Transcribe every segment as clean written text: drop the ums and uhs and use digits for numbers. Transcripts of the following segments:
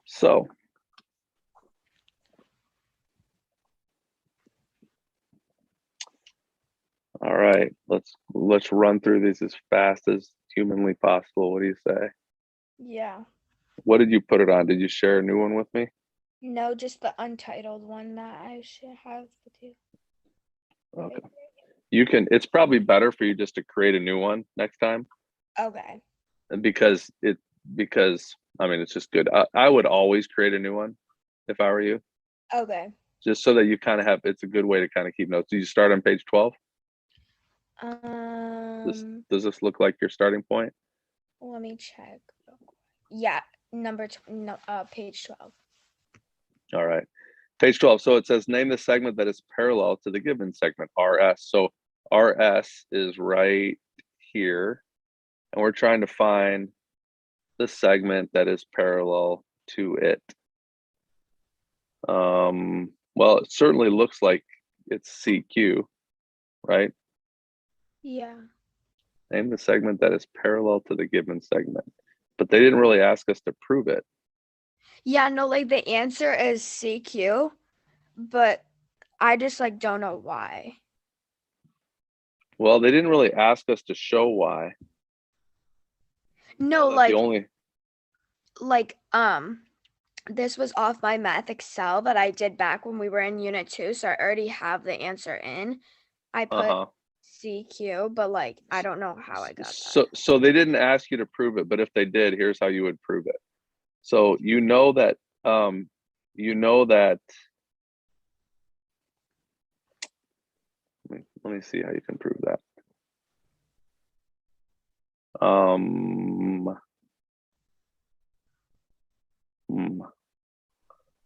So all right, let's run through these as fast as humanly possible. What do you say? Yeah. What did you put it on? Did you share a new one with me? No, just the untitled one that I should have with you. Okay. You can, it's probably better for you just to create a new one next time. Okay. Because I mean, it's just good. I would always create a new one if I were you, Okay. just so that you kind of have, it's a good way to kind of keep notes. Do you start on page 12? Does this look like your starting point? Let me check. Yeah, page 12. All right. Page 12. So it says name the segment that is parallel to the given segment, RS. So RS is right here. And we're trying to find the segment that is parallel to it. Well, it certainly looks like it's CQ, right? Yeah. Name the segment that is parallel to the given segment. But they didn't really ask us to prove it. Yeah, no, like the answer is CQ, but I just like don't know why. Well, they didn't really ask us to show why. No, The only like this was off my math Excel that I did back when we were in unit 2, so I already have the answer in. I put CQ, but like I don't know how I got that. So they didn't ask you to prove it, but if they did, here's how you would prove it. So you know that let me see how you can prove that.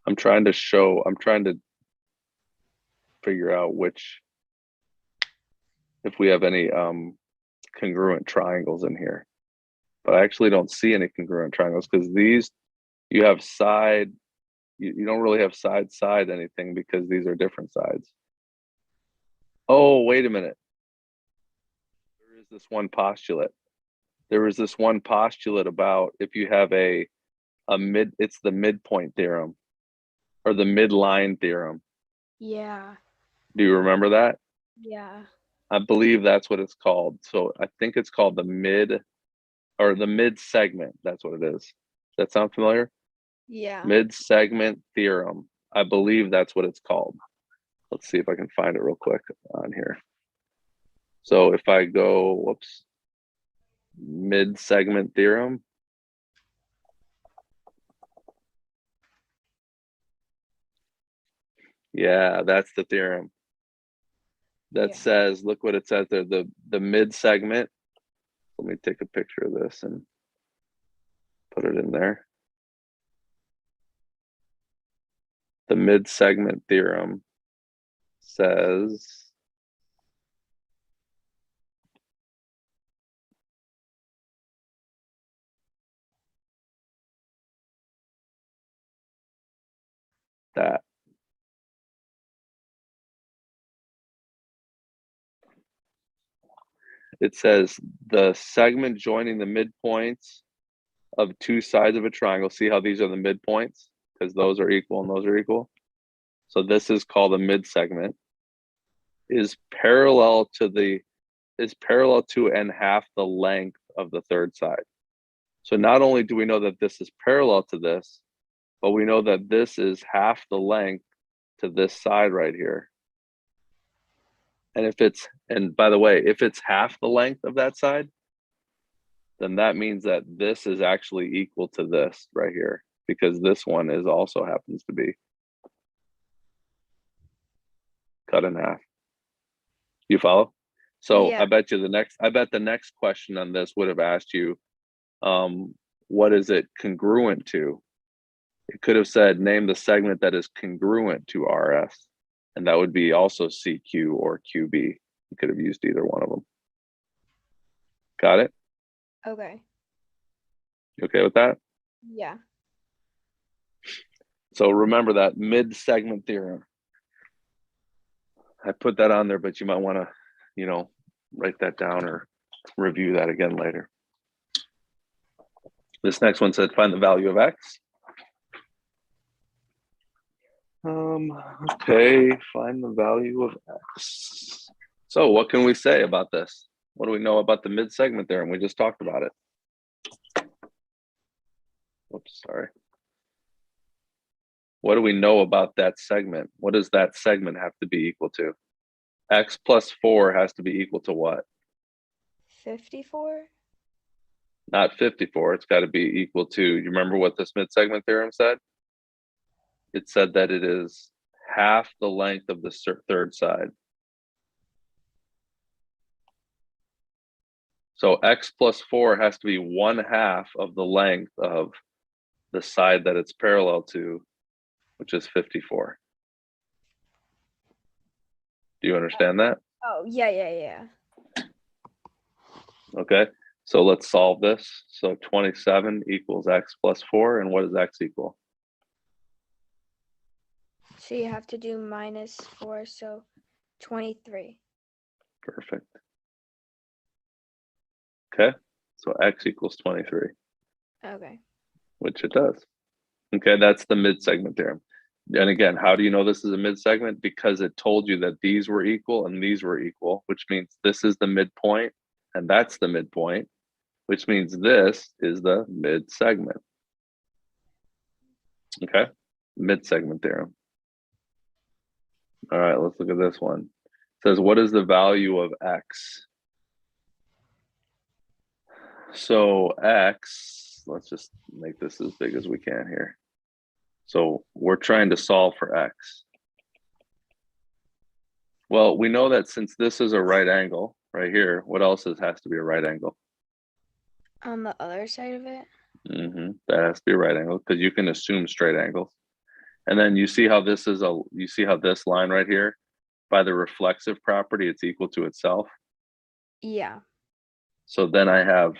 I'm trying to figure out if we have any congruent triangles in here. But I actually don't see any congruent triangles because these, you have side, you don't really have side anything because these are different sides. Oh, wait a minute. There is this one postulate. There was this one postulate about if you have it's the midpoint theorem or the midline theorem. Yeah. Do you remember that? Yeah. I believe that's what it's called. So I think it's called the mid segment. That's what it is. Does that sound familiar? Yeah. Mid segment theorem. I believe that's what it's called. Let's see if I can find it real quick on here. So if I go, whoops, mid segment theorem. Yeah, that's the theorem that says, look what it says there, the mid segment. Let me take a picture of this and put it in there. The mid segment theorem says that it says the segment joining the midpoints of two sides of a triangle. See how these are the midpoints because those are equal and those are equal. So this is called a mid segment. Is parallel to and half the length of the third side. So not only do we know that this is parallel to this, but we know that this is half the length to this side right here. And by the way, if it's half the length of that side, then that means that this is actually equal to this right here because this one is also happens to be cut in half. You follow? So Yeah. I bet the next question on this would have asked you, what is it congruent to? It could have said, name the segment that is congruent to RS. And that would be also CQ or QB. You could have used either one of them. Got it? Okay. You okay with that? Yeah. So remember that mid-segment theorem. I put that on there, but you might want to, write that down or review that again later. This next one said find the value of X. Okay, find the value of x. So what can we say about this? What do we know about the mid-segment theorem? We just talked about it. Oops, sorry. What do we know about that segment? What does that segment have to be equal to? X plus 4 has to be equal to what? 54? Not 54. It's got to be equal to, you remember what this mid-segment theorem said? It said that it is half the length of the third side. So x plus 4 has to be 1/2 of the length of the side that it's parallel to, which is 54. Do you understand that? Oh, yeah. Okay, so let's solve this. So 27 equals x plus 4, and what does x equal? So you have to do -4, so 23. Perfect. Okay, so x equals 23. Okay. Which it does. Okay, that's the mid-segment theorem. And again, how do you know this is a mid-segment? Because it told you that these were equal and these were equal, which means this is the midpoint and that's the midpoint, which means this is the mid-segment. Okay, mid-segment theorem. All right, let's look at this one. It says, what is the value of x? So x, let's just make this as big as we can here. So we're trying to solve for x. Well, we know that since this is a right angle right here, what else has to be a right angle? On the other side of it? That has to be a right angle because you can assume straight angles. And then you see how this is you see how this line right here, by the reflexive property, it's equal to itself. Yeah. So then I have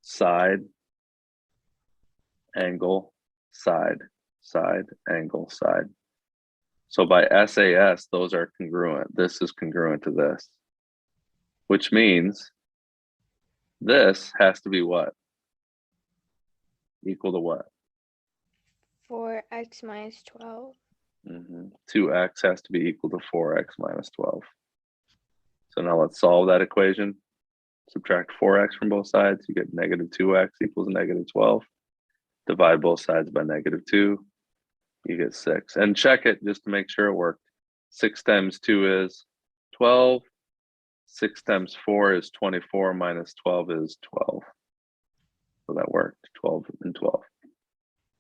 side, angle, side, side, angle, side. So by SAS, those are congruent. This is congruent to this, which means this has to be what? Equal to what? 4x minus 12. 2x has to be equal to 4x minus 12. So now let's solve that equation. Subtract 4x from both sides. You get negative 2x equals negative 12. Divide both sides by negative 2. You get 6. And check it just to make sure it worked. 6 times 2 is 12. 6 times 4 is 24 minus 12 is 12. So that worked, 12 and 12.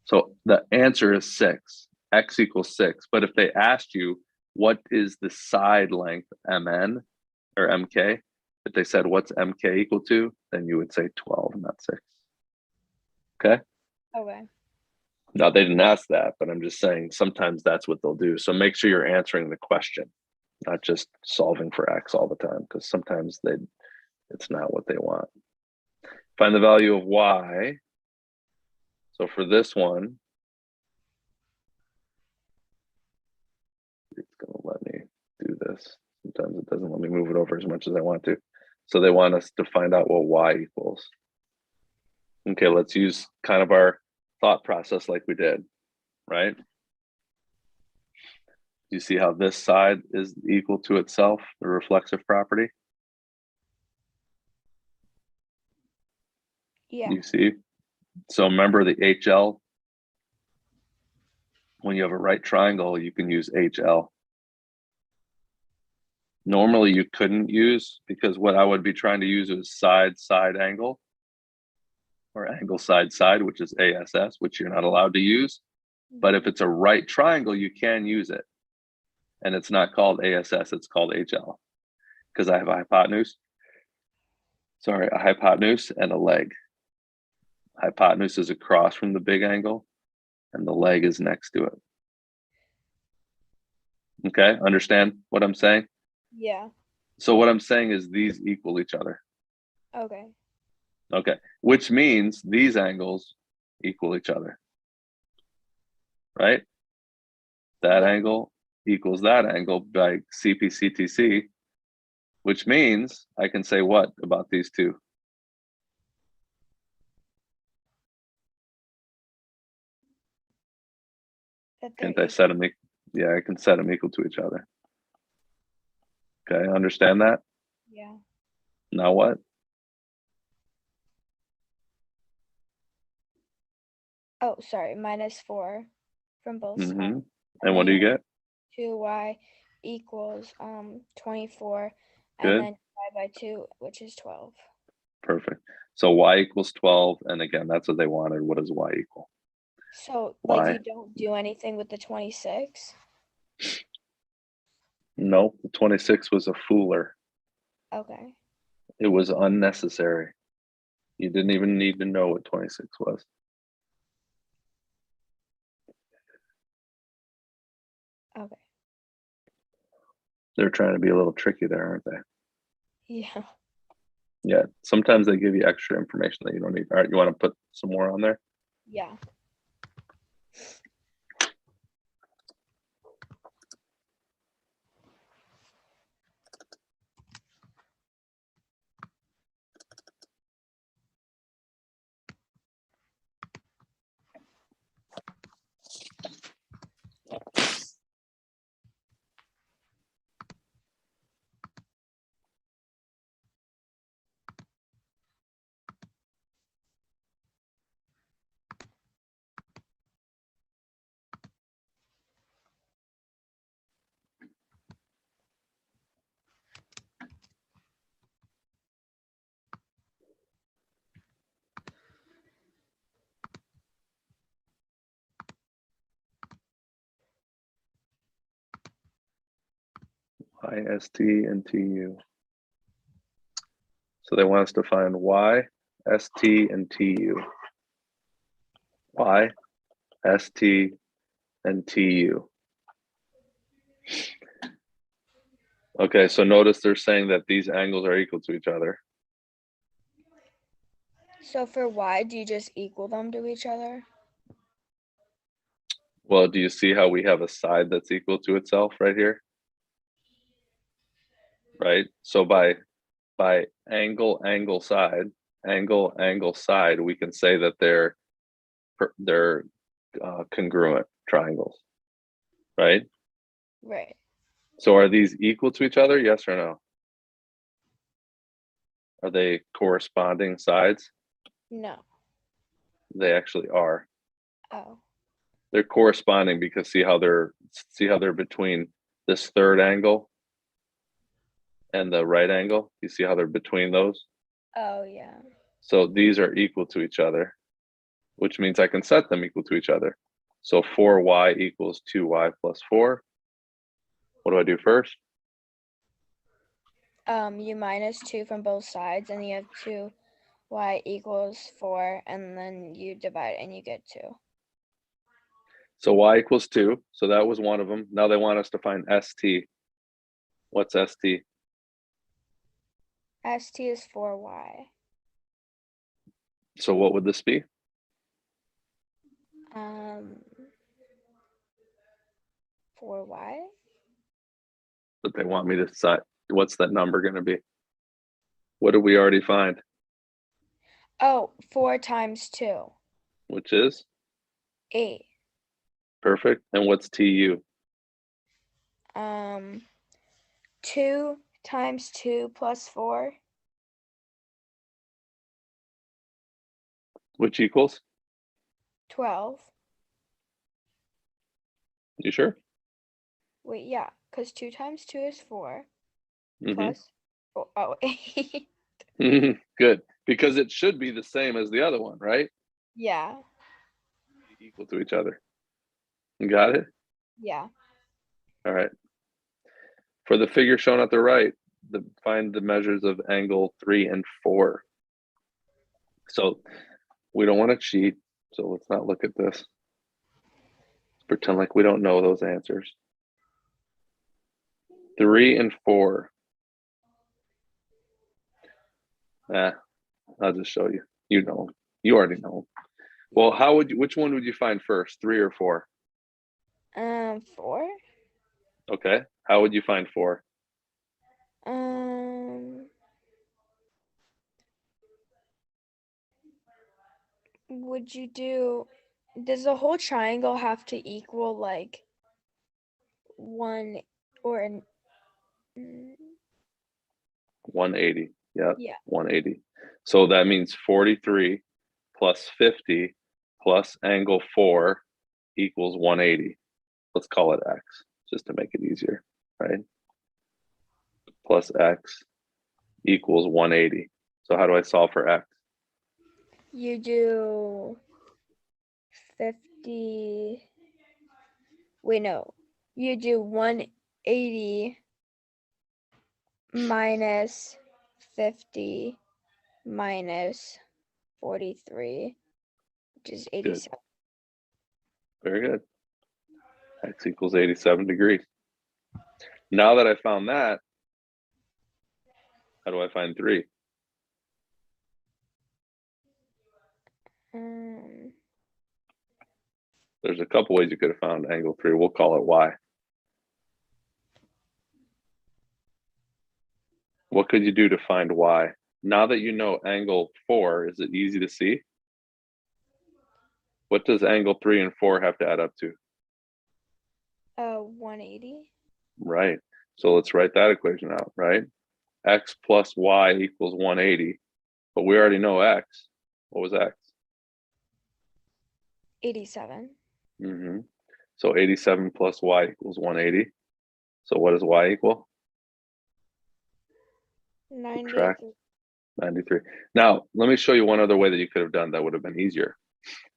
So the answer is 6. X equals 6. But if they asked you, what is the side length, MN or MK? If they said, what's MK equal to? Then you would say 12, not 6. Okay? Okay. No, they didn't ask that, but I'm just saying sometimes that's what they'll do. So make sure you're answering the question, not just solving for X all the time, because sometimes it's not what they want. Find the value of Y. So for this one, it's going to let me do this. Sometimes it doesn't let me move it over as much as I want to. So they want us to find out what Y equals. Okay, let's use kind of our thought process like we did, right? You see how this side is equal to itself, the reflexive property? Yeah. You see? So remember the HL? When you have a right triangle, you can use HL. Normally you couldn't use, because what I would be trying to use is side angle, or angle side, which is ASS, which you're not allowed to use. But if it's a right triangle, you can use it. And it's not called ASS, it's called HL. Because I have a hypotenuse. Sorry, a hypotenuse and a leg. Hypotenuse is across from the big angle, and the leg is next to it. Okay, understand what I'm saying? Yeah. So what I'm saying is these equal each other. Okay. Okay, which means these angles equal each other, right? That angle equals that angle by CP/CTC, which means I can say what about these two? That Can't I set them? Yeah, I can set them equal to each other. Okay, understand that? Yeah. Now what? Oh, sorry, -4 from both sides. And what do you get? 2y equals 24, Good. and then y by 2, which is 12. Perfect. So y equals 12, and again, that's what they wanted. What does y equal? So, like, Y. you don't do anything with the 26? No, the 26 was a fooler. Okay. It was unnecessary. You didn't even need to know what 26 was. Okay. They're trying to be a little tricky there, aren't they? Yeah. Yeah, sometimes they give you extra information that you don't need. All right, you want to put some more on there? Yeah. IST and TU. So they want us to find Y, ST, and TU. Y, ST, and TU. Okay, so notice they're saying that these angles are equal to each other. So for y, do you just equal them to each other? Well, do you see how we have a side that's equal to itself right here? Right? So by angle, angle, side, we can say that they're congruent triangles, right? Right. So are these equal to each other? Yes or no? Are they corresponding sides? No. They actually are. Oh. They're corresponding because see how they're between this third angle and the right angle? You see how they're between those? Oh, yeah. So these are equal to each other, which means I can set them equal to each other. So 4y equals 2y plus 4. What do I do first? You -2 from both sides, and you have 2y equals 4, and then you divide and you get 2. So y equals 2. So that was one of them. Now they want us to find ST. What's ST? ST is 4y. So what would this be? 4y? But they want me to decide what's that number going to be? What did we already find? Oh, 4 times 2. Which is 8. perfect. And what's TU? 2 times 2 plus 4. Which equals? 12. You sure? Wait, yeah, because 2 times 2 is 4 Mm-hmm. plus 4. Oh, 8. Good. Because it should be the same as the other one, right? Yeah. Equal to each other. You got it? Yeah. All right. For the figure shown at the right, find the measures of angle 3 and 4. So we don't want to cheat. So let's not look at this. Let's pretend like we don't know those answers. 3 and 4. I'll just show you. You know, you already know. Well, which one would you find first, 3 or 4? 4. Okay. How would you find 4? Would you do, does the whole triangle have to equal like 1 or 180. Yep. yeah. 180. So that means 43 plus 50 plus angle 4 equals 180. Let's call it x just to make it easier, right? Plus x equals 180. So how do I solve for x? You do 50. Wait, no. You do 180 minus 50 minus 43, which is 87. Good. Very good. X equals 87 degrees. Now that I found that, how do I find 3? There's a couple ways you could have found angle 3. We'll call it y. What could you do to find y? Now that you know angle 4, is it easy to see? What does angle 3 and 4 have to add up to? 180. Right. So let's write that equation out, right? X plus y equals 180. But we already know x. What was x? 87. So 87 plus y equals 180. So what does y equal? 93. 93. Now, let me show you one other way that you could have done that would have been easier.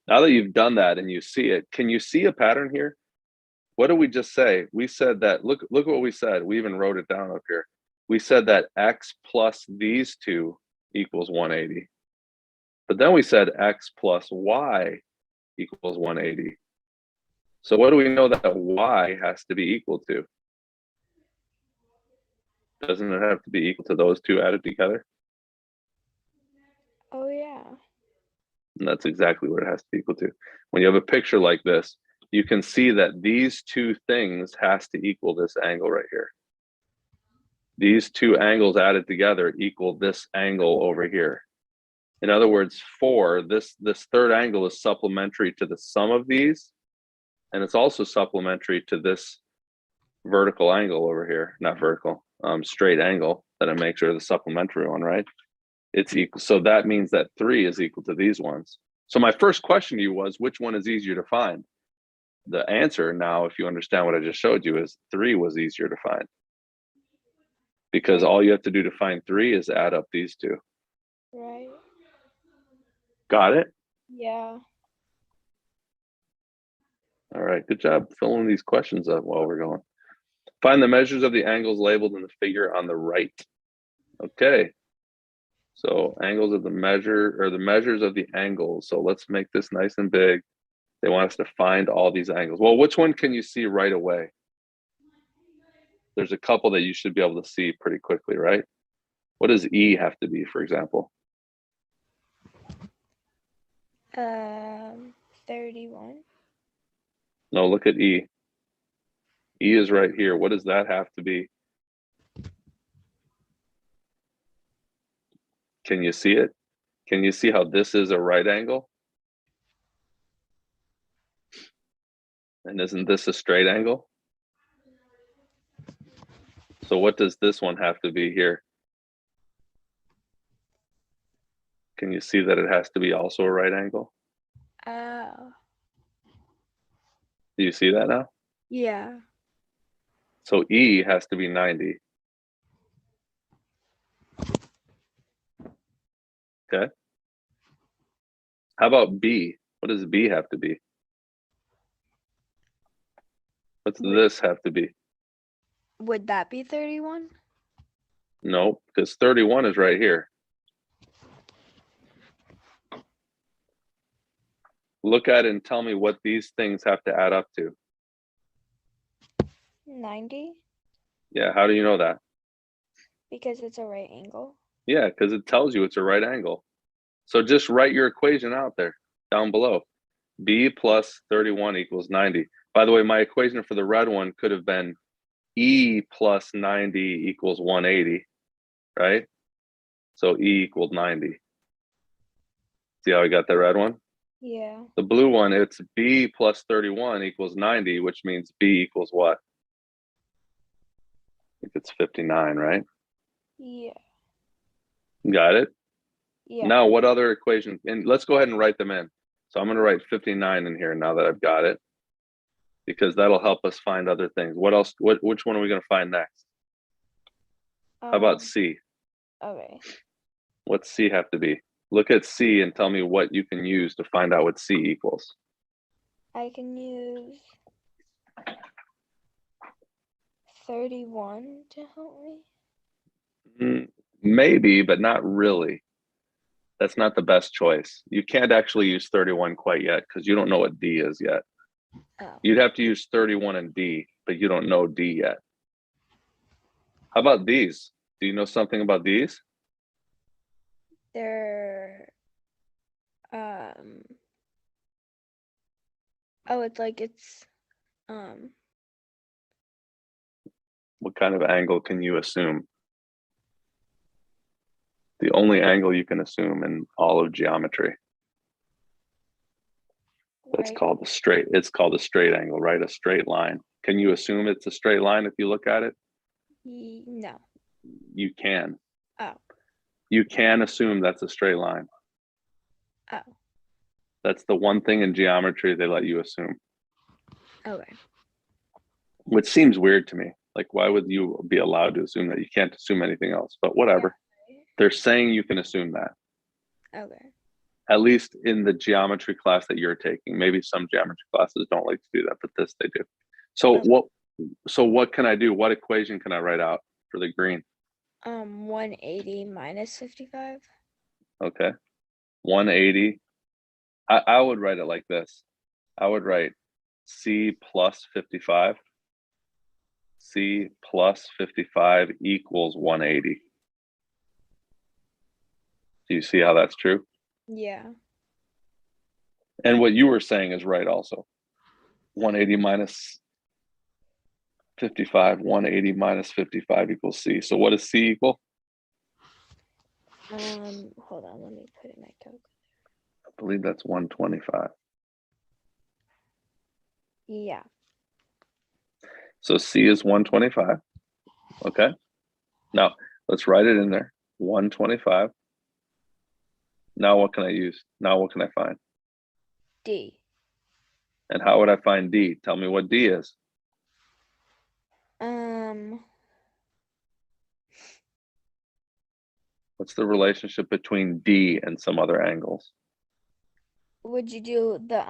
Now that you've done that and you see it, can you see a pattern here? What did we just say? We said that, look what we said. We even wrote it down up here. We said that x plus these two equals 180. But then we said x plus y equals 180. So what do we know that y has to be equal to? Doesn't it have to be equal to those two added together? Oh, yeah. And that's exactly what it has to be equal to. When you have a picture like this, you can see that these two things has to equal this angle right here. These two angles added together equal this angle over here. In other words, 4, this third angle is supplementary to the sum of these, and it's also supplementary to this vertical angle over here, not vertical, straight angle that it makes, or the supplementary one, right? It's equal. So that means that 3 is equal to these ones. So my first question to you was, which one is easier to find? The answer now, if you understand what I just showed you, is 3 was easier to find. Because all you have to do to find 3 is add up these two. Right. Got it? Yeah. All right, good job filling these questions up while we're going. Find the measures of the angles labeled in the figure on the right. Okay. So angles of the measure, or the measures of the angles. So let's make this nice and big. They want us to find all these angles. Well, which one can you see right away? There's a couple that you should be able to see pretty quickly, right? What does E have to be, for example? 31. No, look at E. E is right here. What does that have to be? Can you see it? Can you see how this is a right angle? And isn't this a straight angle? So what does this one have to be here? Can you see that it has to be also a right angle? Oh. Do you see that now? Yeah. So E has to be 90. Okay. How about B? What does B have to be? What's this have to be? Would that be 31? No, because 31 is right here. Look at it and tell me what these things have to add up to. 90? Yeah, how do you know that? Because it's a right angle. Yeah, because it tells you it's a right angle. So just write your equation out there down below. B plus 31 equals 90. By the way, my equation for the red one could have been E plus 90 equals 180, right? So E equaled 90. See how I got that red one? Yeah. The blue one, it's B plus 31 equals 90, which means B equals what? think it's 59, right? Yeah. Got it? Yeah. Now, what other equations? And let's go ahead and write them in. So I'm going to write 59 in here now that I've got it, because that'll help us find other things. What else? Which one are we going to find next? How about C? Okay. What's C have to be? Look at C and tell me what you can use to find out what C equals. I can use 31 to help me. Maybe, but not really. That's not the best choice. You can't actually use 31 quite yet because you don't know what D is yet. Oh. You'd have to use 31 and D, but you don't know D yet. How about these? Do you know something about these? They're oh, it's What kind of angle can you assume? The only angle you can assume in all of geometry. That's right. called a straight. It's called a straight angle, right? A straight line. Can you assume it's a straight line if you look at it? No. You can. Oh. You can assume that's a straight line. Oh. That's the one thing in geometry they let you assume. Okay. Which seems weird to me. Like, why would you be allowed to assume that? You can't assume anything else, but whatever. Yeah. They're saying you can assume that. Okay. At least in the geometry class that you're taking. Maybe some geometry classes don't like to do that, but this they do. So what can I do? What equation can I write out for the green? 180 minus 55. Okay. 180. I would write it like this. I would write C plus 55. C plus 55 equals 180. Do you see how that's true? Yeah. And what you were saying is right also. 180 minus 55, 180 minus 55 equals C. So what does C equal? Hold on, let me put in my calculator. I believe that's 125. Yeah. So C is 125. Okay. Now let's write it in there. 125. Now what can I use? Now what can I find? D. And how would I find D? Tell me what D is. What's the relationship between D and some other angles? Would you do the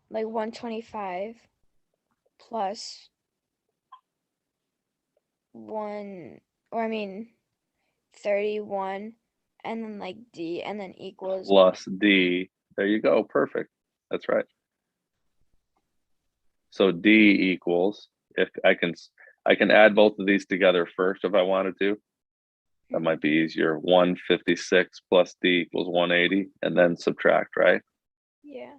like 125 plus 31 and then like D and then equals Plus D. There you go. Perfect. That's right. So D equals, if I can add both of these together first if I wanted to. That might be easier. 156 plus D equals 180 and then subtract, right? Yeah.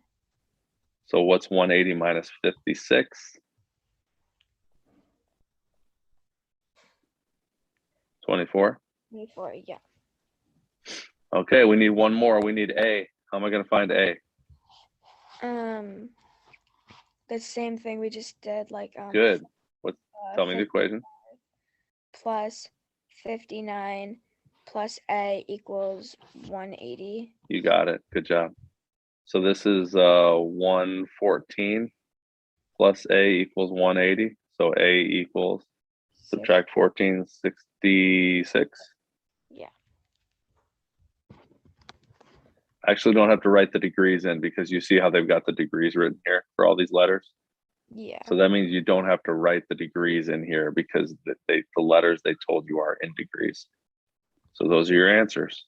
So what's 180 minus 56? 24. 24, yeah. Okay, we need one more. We need A. How am I going to find A? The same thing we just did, like Good. Tell me the 50 equation. plus 59 plus A equals 180. You got it. Good job. So this is 114 plus A equals 180. So A equals, subtract 14, 66. Yeah. I actually don't have to write the degrees in because you see how they've got the degrees written here for all these letters. Yeah. So that means you don't have to write the degrees in here because the letters they told you are in degrees. So those are your answers.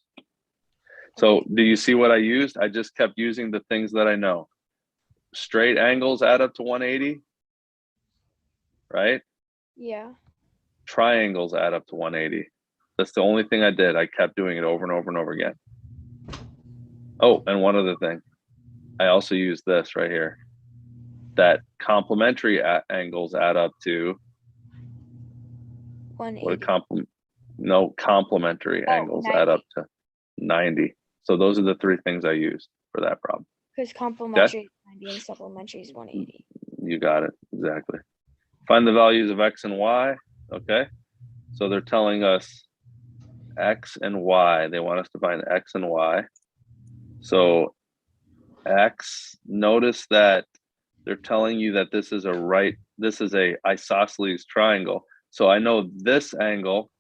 So do you see what I used? I just kept using the things that I know. Straight angles add up to 180, right? Yeah. Triangles add up to 180. That's the only thing I did. I kept doing it over and over and over again. Oh, and one other thing. I also used this right here. That complementary angles add up to 180. Complementary angles 90. add up to 90. So those are the three things I used for that problem. Because complementary is 90 and supplementary is 180. You got it. Exactly. Find the values of X and Y. Okay. So they're telling us X and Y. They want us to find X and Y. So X, notice that they're telling you that this is a isosceles triangle. So I know this angle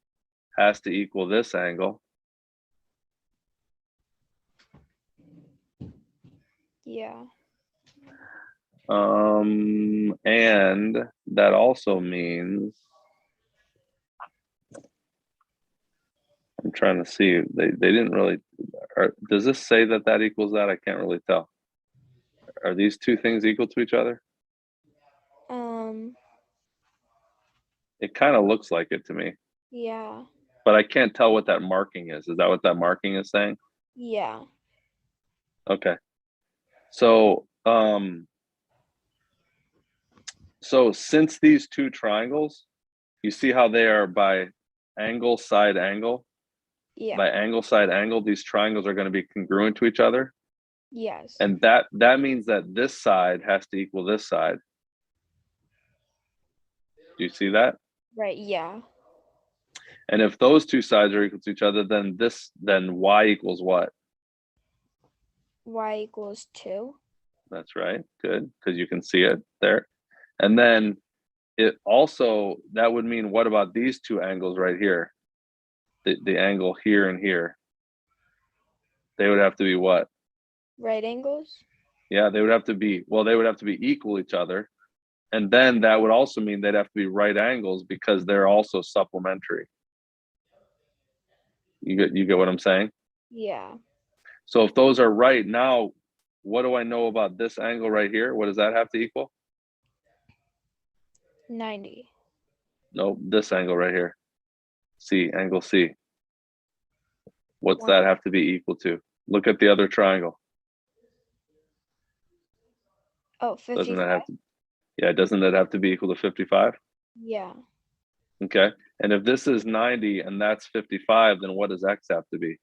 has to equal this angle. Yeah. And that also means, I'm trying to see, they didn't really, does this say that equals that? I can't really tell. Are these two things equal to each other? It kind of looks like it to me. Yeah. But I can't tell what that marking is. Is that what that marking is saying? Yeah. Okay. So, so since these two triangles, you see how they are by angle, side, angle? Yeah. By angle, side, angle, these triangles are going to be congruent to each other. Yes. And that means that this side has to equal this side. Do you see that? Right. Yeah. And if those two sides are equal to each other, then y equals what? Y equals 2. That's right. Good. Because you can see it there. And then it also, that would mean, what about these two angles right here? The angle here and here. They would have to be what? Right angles? Yeah, they would have to be, well, they would have to be equal each other. And then that would also mean they'd have to be right angles because they're also supplementary. You get what I'm saying? Yeah. So if those are right, now what do I know about this angle right here? What does that have to equal? 90. No, this angle right here. C, angle C. What's One. that have to be equal to? Look at the other triangle. Oh, Doesn't 55. that have to, yeah, doesn't that have to be equal to 55? Yeah. Okay. And if this is 90 and that's 55, then what does X have to be?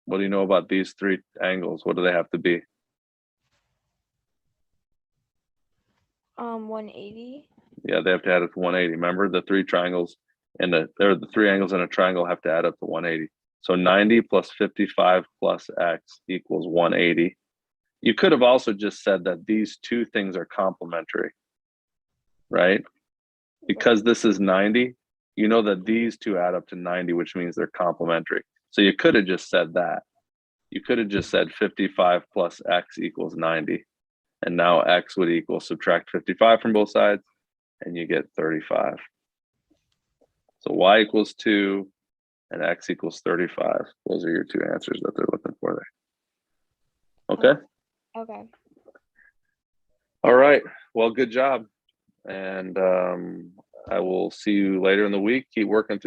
What do you know about these three angles? What do they have to be? 180. Yeah, they have to add up to 180. Remember, the three triangles and the three angles in a triangle have to add up to 180. So 90 plus 55 plus X equals 180. You could have also just said that these two things are complementary, right? Because this is 90, you know that these two add up to 90, which means they're complementary. So you could have just said that. You could have just said 55 plus X equals 90. And now X would equal, subtract 55 from both sides, and you get 35. So Y equals 2 and X equals 35. Those are your two answers that they're looking for there. Okay? Okay. All right. Well, good job. And I will see you later in the week. Keep working through